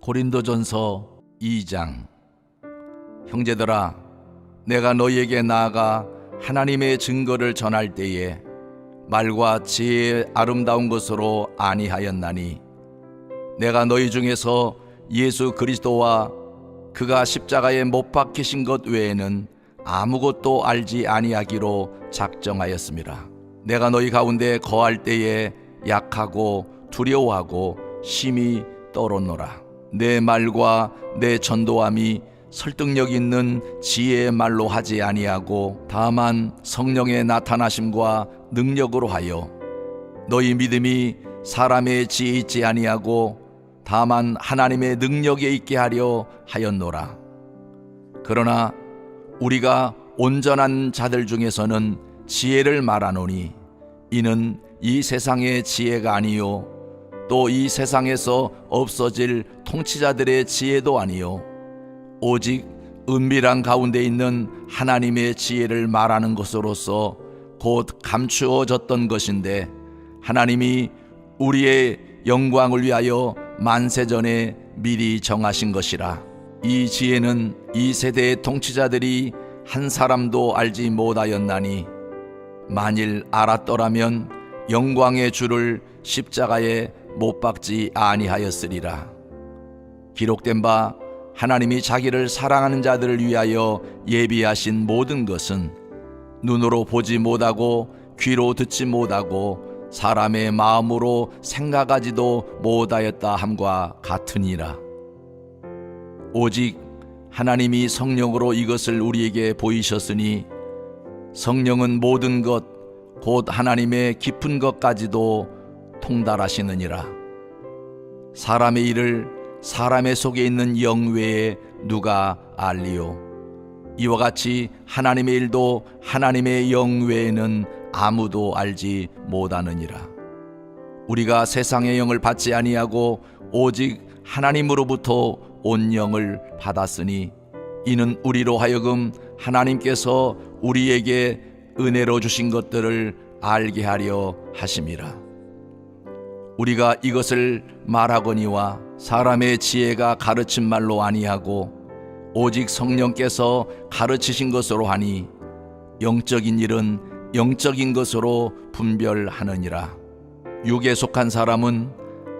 고린도전서 2장. 형제들아, 내가 너희에게 나아가 하나님의 증거를 전할 때에 말과 지혜의 아름다운 것으로 아니하였나니, 내가 너희 중에서 예수 그리스도와 그가 십자가에 못 박히신 것 외에는 아무것도 알지 아니하기로 작정하였습니다. 내가 너희 가운데 거할 때에 약하고 두려워하고 심히 떨었노라. 내 말과 내 전도함이 설득력 있는 지혜의 말로 하지 아니하고 다만 성령의 나타나심과 능력으로 하여 너희 믿음이 사람의 지혜에 있지 아니하고 다만 하나님의 능력에 있게 하려 하였노라. 그러나 우리가 온전한 자들 중에서는 지혜를 말하노니, 이는 이 세상의 지혜가 아니요 또 이 세상에서 없어질 통치자들의 지혜도 아니요 오직 은밀한 가운데 있는 하나님의 지혜를 말하는 것으로서 곧 감추어졌던 것인데, 하나님이 우리의 영광을 위하여 만세전에 미리 정하신 것이라. 이 지혜는 이 세대의 통치자들이 한 사람도 알지 못하였나니, 만일 알았더라면 영광의 주를 십자가에 못 박지 아니하였으리라. 기록된 바 하나님이 자기를 사랑하는 자들을 위하여 예비하신 모든 것은 눈으로 보지 못하고 귀로 듣지 못하고 사람의 마음으로 생각하지도 못하였다 함과 같으니라. 오직 하나님이 성령으로 이것을 우리에게 보이셨으니, 성령은 모든 것 곧 하나님의 깊은 것까지도 통달하시느니라. 사람의 일을 사람의 속에 있는 영 외에 누가 알리요? 이와 같이 하나님의 일도 하나님의 영 외에는 아무도 알지 못하느니라. 우리가 세상의 영을 받지 아니하고 오직 하나님으로부터 온 영을 받았으니, 이는 우리로 하여금 하나님께서 우리에게 은혜로 주신 것들을 알게 하려 하심이라. 우리가 이것을 말하거니와 사람의 지혜가 가르친 말로 아니하고 오직 성령께서 가르치신 것으로 하니, 영적인 일은 영적인 것으로 분별하느니라. 육에 속한 사람은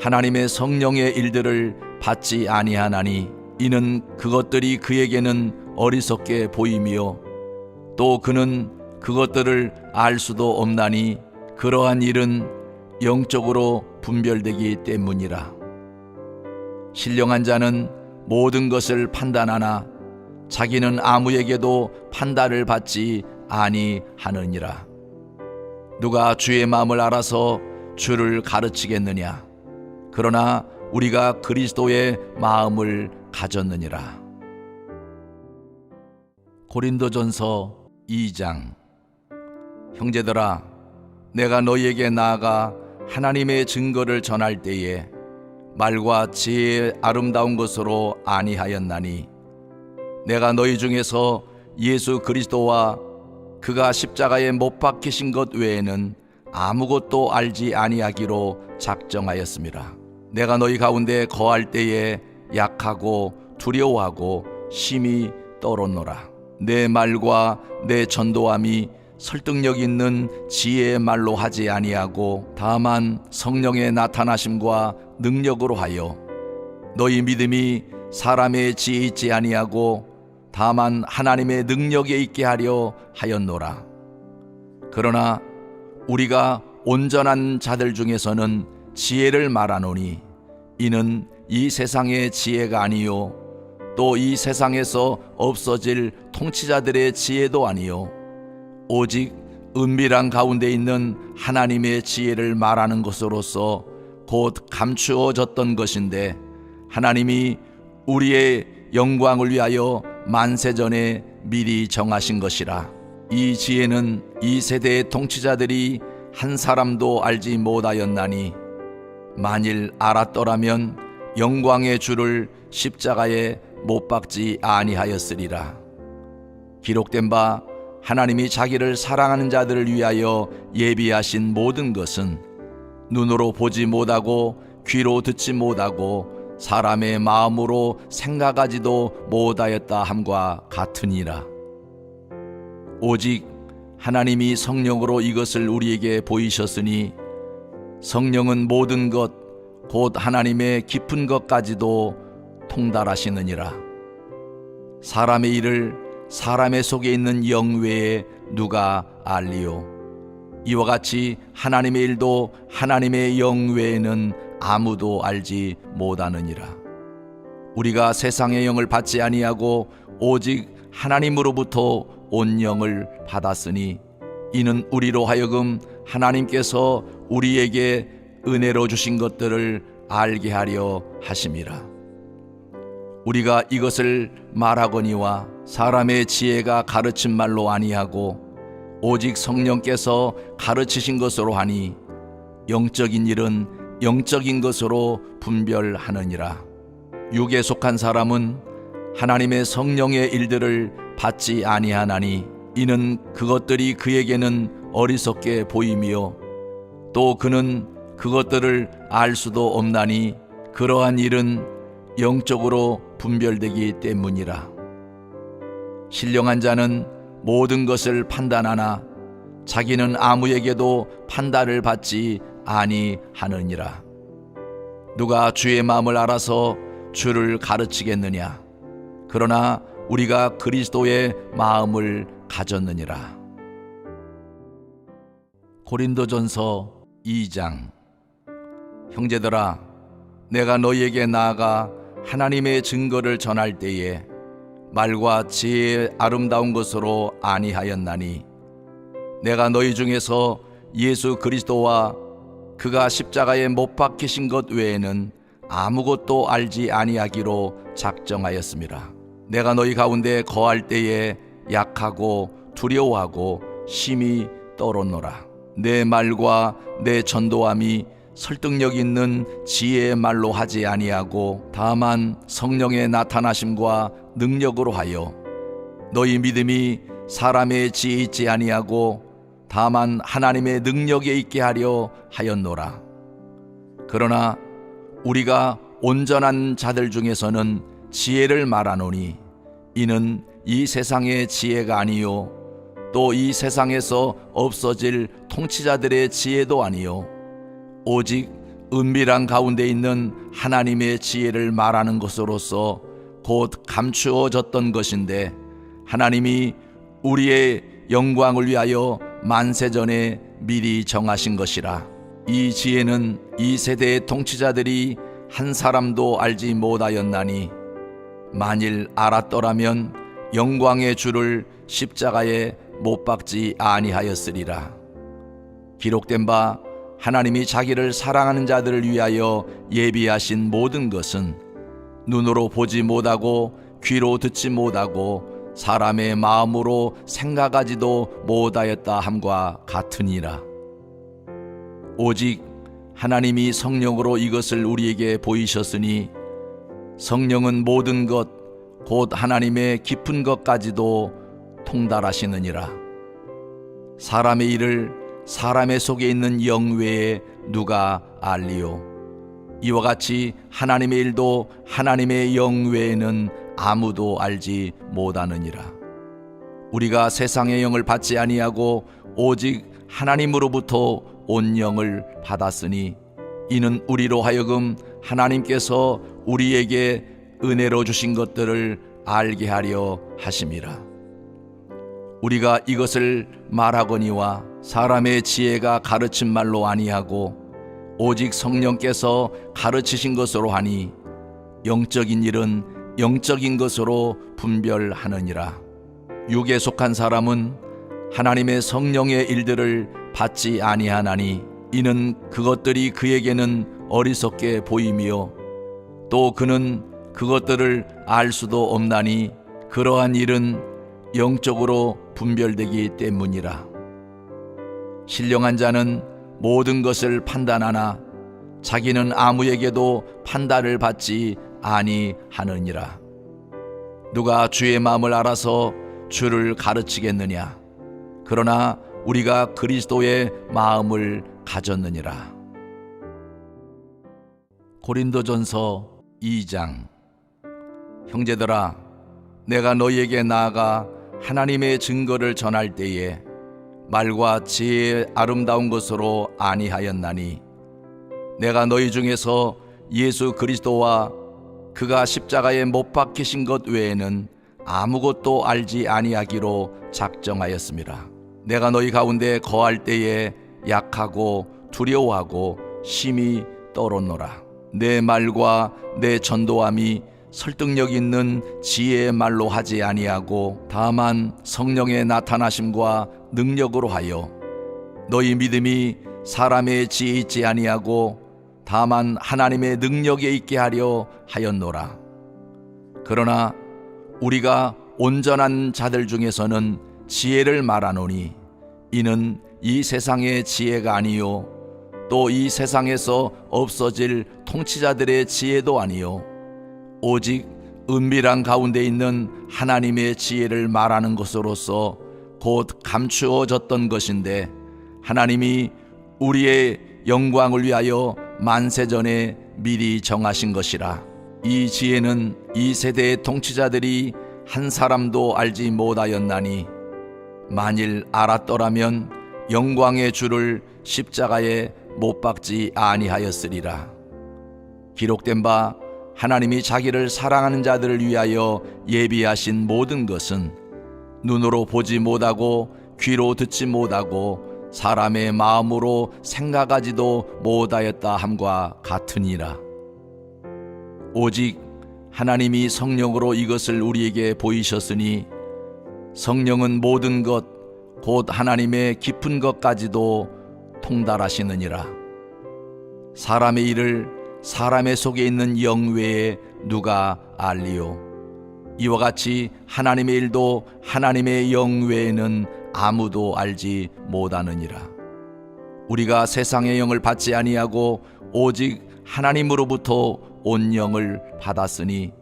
하나님의 성령의 일들을 받지 아니하나니, 이는 그것들이 그에게는 어리석게 보이며 또 그는 그것들을 알 수도 없나니, 그러한 일은 영적으로 분별되기 때문이라. 신령한 자는 모든 것을 판단하나 자기는 아무에게도 판단을 받지 아니하느니라. 누가 주의 마음을 알아서 주를 가르치겠느냐? 그러나 우리가 그리스도의 마음을 가졌느니라. 고린도전서 2장. 형제들아, 내가 너희에게 나아가 하나님의 증거를 전할 때에 말과 지혜의 아름다운 것으로 아니하였나니, 내가 너희 중에서 예수 그리스도와 그가 십자가에 못 박히신 것 외에는 아무것도 알지 아니하기로 작정하였습니다. 내가 너희 가운데 거할 때에 약하고 두려워하고 심히 떨었노라. 내 말과 내 전도함이 설득력 있는 지혜의 말로 하지 아니하고 다만 성령의 나타나심과 능력으로 하여 너희 믿음이 사람의 지혜에 있지 아니하고 다만 하나님의 능력에 있게 하려 하였노라. 그러나 우리가 온전한 자들 중에서는 지혜를 말하노니, 이는 이 세상의 지혜가 아니요 또 이 세상에서 없어질 통치자들의 지혜도 아니요 오직 은밀한 가운데 있는 하나님의 지혜를 말하는 것으로서 곧 감추어졌던 것인데, 하나님이 우리의 영광을 위하여 만세전에 미리 정하신 것이라. 이 지혜는 이 세대의 통치자들이 한 사람도 알지 못하였나니, 만일 알았더라면 영광의 주를 십자가에 못 박지 아니하였으리라. 기록된 바 하나님이 자기를 사랑하는 자들을 위하여 예비하신 모든 것은 눈으로 보지 못하고 귀로 듣지 못하고 사람의 마음으로 생각하지도 못하였다 함과 같으니라. 오직 하나님이 성령으로 이것을 우리에게 보이셨으니 성령은 모든 것 곧 하나님의 깊은 것까지도 통달하시느니라. 사람의 일을 사람의 속에 있는 영 외에 누가 알리요? 이와 같이 하나님의 일도 하나님의 영 외에는 아무도 알지 못하느니라. 우리가 세상의 영을 받지 아니하고 오직 하나님으로부터 온 영을 받았으니 이는 우리로 하여금 하나님께서 우리에게 은혜로 주신 것들을 알게 하려 하심이라. 우리가 이것을 말하거니와 사람의 지혜가 가르친 말로 아니하고 오직 성령께서 가르치신 것으로 하니 영적인 일은 영적인 것으로 분별하느니라. 육에 속한 사람은 하나님의 성령의 일들을 받지 아니하나니 이는 그것들이 그에게는 어리석게 보이며 또 그는 그것들을 알 수도 없나니 그러한 일은 영적으로 분별되기 때문이라. 신령한 자는 모든 것을 판단하나 자기는 아무에게도 판단을 받지 아니하느니라. 누가 주의 마음을 알아서 주를 가르치겠느냐? 그러나 우리가 그리스도의 마음을 가졌느니라. 고린도전서 2장. 형제들아, 내가 너희에게 나아가 하나님의 증거를 전할 때에 말과 지혜의 아름다운 것으로 아니하였나니 내가 너희 중에서 예수 그리스도와 그가 십자가에 못 박히신 것 외에는 아무것도 알지 아니하기로 작정하였습니다. 내가 너희 가운데 거할 때에 약하고 두려워하고 심히 떨었노라. 내 말과 내 전도함이 설득력 있는 지혜의 말로 하지 아니하고 다만 성령의 나타나심과 능력으로 하여 너희 믿음이 사람의 지혜에 있지 아니하고 다만 하나님의 능력에 있게 하려 하였노라. 그러나 우리가 온전한 자들 중에서는 지혜를 말하노니 이는 이 세상의 지혜가 아니요 또 이 세상에서 없어질 통치자들의 지혜도 아니요 오직 은밀한 가운데 있는 하나님의 지혜를 말하는 것으로서 곧 감추어졌던 것인데 하나님이 우리의 영광을 위하여 만세전에 미리 정하신 것이라. 이 지혜는 이 세대의 통치자들이 한 사람도 알지 못하였나니 만일 알았더라면 영광의 주를 십자가에 못 박지 아니하였으리라. 기록된 바 하나님이 자기를 사랑하는 자들을 위하여 예비하신 모든 것은 눈으로 보지 못하고 귀로 듣지 못하고 사람의 마음으로 생각하지도 못하였다 함과 같으니라. 오직 하나님이 성령으로 이것을 우리에게 보이셨으니 성령은 모든 것 곧 하나님의 깊은 것까지도 통달하시느니라. 사람의 일을 사람의 속에 있는 영 외에 누가 알리요? 이와 같이 하나님의 일도 하나님의 영 외에는 아무도 알지 못하느니라. 우리가 세상의 영을 받지 아니하고 오직 하나님으로부터 온 영을 받았으니 이는 우리로 하여금 하나님께서 우리에게 은혜로 주신 것들을 알게 하려 하심이라. 우리가 이것을 말하거니와 사람의 지혜가 가르친 말로 아니하고 오직 성령께서 가르치신 것으로 하니 영적인 일은 영적인 것으로 분별하느니라. 육에 속한 사람은 하나님의 성령의 일들을 받지 아니하나니 이는 그것들이 그에게는 어리석게 보이며 또 그는 그것들을 알 수도 없나니 그러한 일은 영적으로 분별되기 때문이라. 신령한 자는 모든 것을 판단하나 자기는 아무에게도 판단을 받지 아니하느니라. 누가 주의 마음을 알아서 주를 가르치겠느냐? 그러나 우리가 그리스도의 마음을 가졌느니라. 고린도전서 2장. 형제들아, 내가 너희에게 나아가 하나님의 증거를 전할 때에 말과 지혜의 아름다운 것으로 아니하였나니, 내가 너희 중에서 예수 그리스도와 그가 십자가에 못 박히신 것 외에는 아무것도 알지 아니하기로 작정하였습니다. 내가 너희 가운데 거할 때에 약하고 두려워하고 심히 떨었노라. 내 말과 내 전도함이 설득력 있는 지혜의 말로 하지 아니하고 다만 성령의 나타나심과 능력으로 하여 너희 믿음이 사람의 지혜에 있지 아니하고 다만 하나님의 능력에 있게 하려 하였노라. 그러나 우리가 온전한 자들 중에서는 지혜를 말하노니 이는 이 세상의 지혜가 아니요 또 이 세상에서 없어질 통치자들의 지혜도 아니요 오직 은밀한 가운데 있는 하나님의 지혜를 말하는 것으로서 곧 감추어졌던 것인데, 하나님이 우리의 영광을 위하여 만세전에 미리 정하신 것이라. 이 지혜는 이 세대의 통치자들이 한 사람도 알지 못하였나니, 만일 알았더라면 영광의 주를 십자가에 못 박지 아니하였으리라. 기록된 바 하나님이 자기를 사랑하는 자들을 위하여 예비하신 모든 것은 눈으로 보지 못하고 귀로 듣지 못하고 사람의 마음으로 생각하지도 못하였다 함과 같으니라. 오직 하나님이 성령으로 이것을 우리에게 보이셨으니, 성령은 모든 것 곧 하나님의 깊은 것까지도 통달하시느니라. 사람의 일을 사람의 속에 있는 영 외에 누가 알리요? 이와 같이 하나님의 일도 하나님의 영 외에는 아무도 알지 못하느니라. 우리가 세상의 영을 받지 아니하고 오직 하나님으로부터 온 영을 받았으니,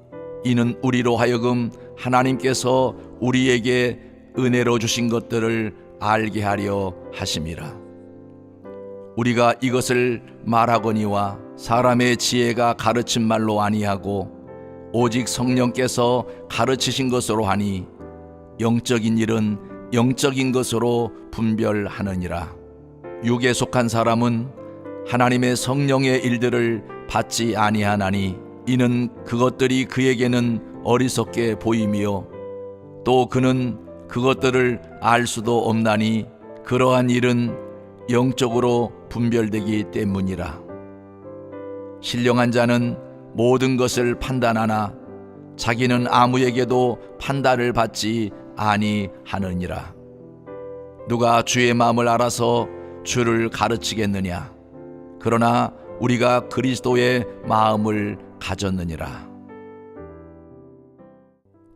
이는 우리로 하여금 하나님께서 우리에게 은혜로 주신 것들을 알게 하려 하심이라. 우리가 이것을 말하거니와 사람의 지혜가 가르친 말로 아니하고 오직 성령께서 가르치신 것으로 하니, 영적인 일은 영적인 것으로 분별하느니라. 육에 속한 사람은 하나님의 성령의 일들을 받지 아니하나니, 이는 그것들이 그에게는 어리석게 보이며 또 그는 그것들을 알 수도 없나니, 그러한 일은 영적으로 분별되기 때문이라. 신령한 자는 모든 것을 판단하나 자기는 아무에게도 판단을 받지 아니하느니라. 누가 주의 마음을 알아서 주를 가르치겠느냐? 그러나 우리가 그리스도의 마음을 가졌느니라.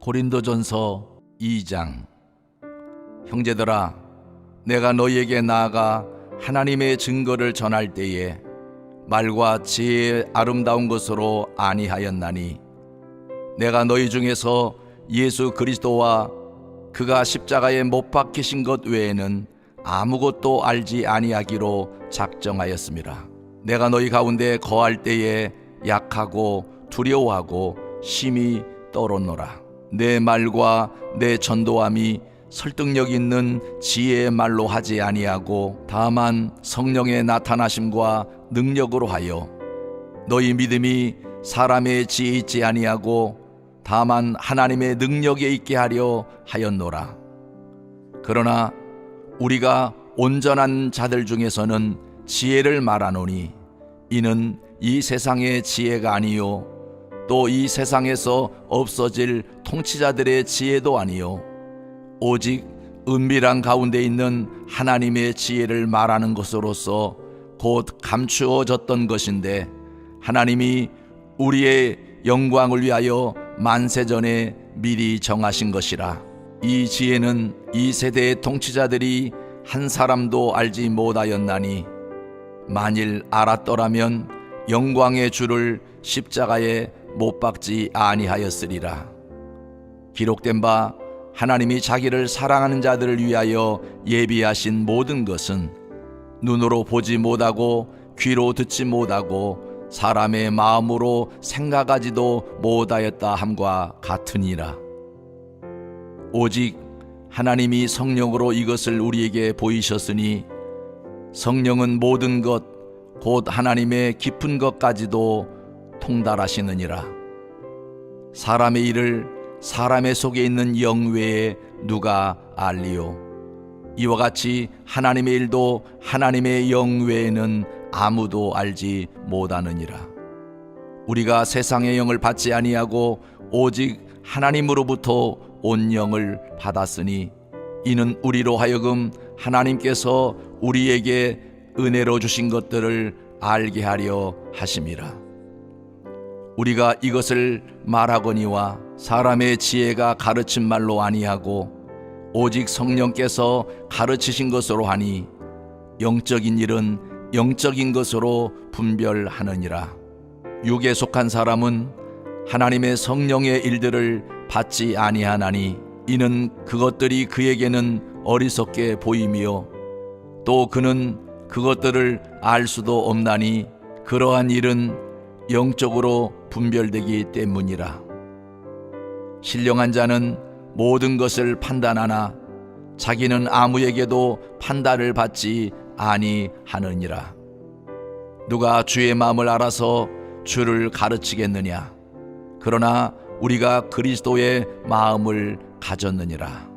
고린도전서 2장. 형제들아, 내가 너희에게 나아가 하나님의 증거를 전할 때에 말과 지혜의 아름다운 것으로 아니하였나니, 내가 너희 중에서 예수 그리스도와 그가 십자가에 못 박히신 것 외에는 아무것도 알지 아니하기로 작정하였습니다. 내가 너희 가운데 거할 때에 약하고 두려워하고 심히 떨었노라. 내 말과 내 전도함이 설득력 있는 지혜의 말로 하지 아니하고 다만 성령의 나타나심과 능력으로 하여 너희 믿음이 사람의 지혜에 있지 아니하고 다만 하나님의 능력에 있게 하려 하였노라. 그러나 우리가 온전한 자들 중에서는 지혜를 말하노니, 이는 이 세상의 지혜가 아니요 또 이 세상에서 없어질 통치자들의 지혜도 아니요 오직 은밀한 가운데 있는 하나님의 지혜를 말하는 것으로서 곧 감추어졌던 것인데, 하나님이 우리의 영광을 위하여 만세전에 미리 정하신 것이라. 이 지혜는 이 세대의 통치자들이 한 사람도 알지 못하였나니, 만일 알았더라면 영광의 주를 십자가에 못 박지 아니하였으리라. 기록된 바 하나님이 자기를 사랑하는 자들을 위하여 예비하신 모든 것은 눈으로 보지 못하고 귀로 듣지 못하고 사람의 마음으로 생각하지도 못하였다 함과 같으니라. 오직 하나님이 성령으로 이것을 우리에게 보이셨으니 성령은 모든 것 곧 하나님의 깊은 것까지도 통달하시느니라. 사람의 일을 사람의 속에 있는 영 외에 누가 알리요? 이와 같이 하나님의 일도 하나님의 영 외에는 아무도 알지 못하느니라. 우리가 세상의 영을 받지 아니하고 오직 하나님으로부터 온 영을 받았으니 이는 우리로 하여금 하나님께서 우리에게 은혜로 주신 것들을 알게 하려 하심이라. 우리가 이것을 말하거니와 사람의 지혜가 가르친 말로 아니하고 오직 성령께서 가르치신 것으로 하니 영적인 일은 영적인 것으로 분별하느니라. 육에 속한 사람은 하나님의 성령의 일들을 받지 아니하나니 이는 그것들이 그에게는 어리석게 보이며 또 그는 그것들을 알 수도 없나니 그러한 일은 영적으로 분별되기 때문이라. 신령한 자는 모든 것을 판단하나 자기는 아무에게도 판단을 받지 아니하느니라. 누가 주의 마음을 알아서 주를 가르치겠느냐? 그러나 우리가 그리스도의 마음을 가졌느니라.